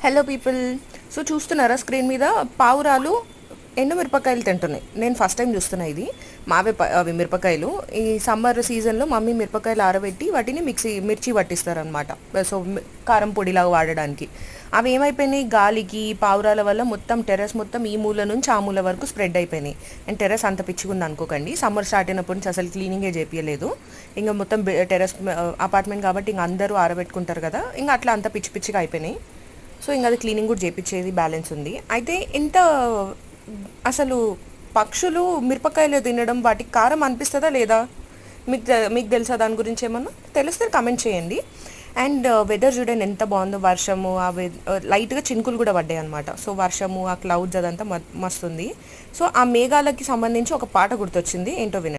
Hello people. So చూస్తున్నారా screen మీద పావురాలు ఎండుమిరపకాయలు తింటున్నాయి. నేను ఫస్ట్ టైం చూస్తున్నా ఇది. అవి మిరపకాయలు ఈ సమ్మర్ సీజన్లో మమ్మీ మిరపకాయలు ఆరబెట్టి వాటిని మిర్చి పట్టిస్తారనమాట. సో కారం పొడిలాగా వాడడానికి. అవి ఏమైపోయినాయి, గాలికి పావురాల వల్ల మొత్తం టెర్రస్ మొత్తం ఈ మూల నుంచి ఆ మూల వరకు స్ప్రెడ్ అయిపోయినాయి. అండ్ టెర్రస్ అంత పిచ్చిగుంది అనుకోకండి, సమ్మర్ స్టార్ట్ అయినప్పటి నుంచి అసలు క్లీనింగే చేయలేదు. ఇంకా మొత్తం టెర్రస్ అపార్ట్మెంట్ కాబట్టి ఇంకా అందరూ ఆరబెట్టుకుంటారు కదా, ఇంకా అట్లా అంత పిచ్చి పిచ్చిగా అయిపోయినాయి. సో ఇంకా అది క్లీనింగ్ కూడా చేయించేది బ్యాలెన్స్ ఉంది. అయితే ఇంత అసలు పక్షులు మిరపకాయలు తినడం వాటికి కారం అనిపిస్తుందా లేదా? మీకు తెలుసా దాని గురించి? ఏమన్నా తెలిస్తే కమెంట్ చేయండి. అండ్ వెదర్ చూడండి ఎంత బాగుందో, వర్షము లైట్గా చినుకులు కూడా పడ్డాయి అనమాట. సో వర్షము ఆ క్లౌడ్స్ అదంతా మస్తుంది. సో ఆ మేఘాలకి సంబంధించి ఒక పాట గుర్తొచ్చింది, ఏంటో వినండి.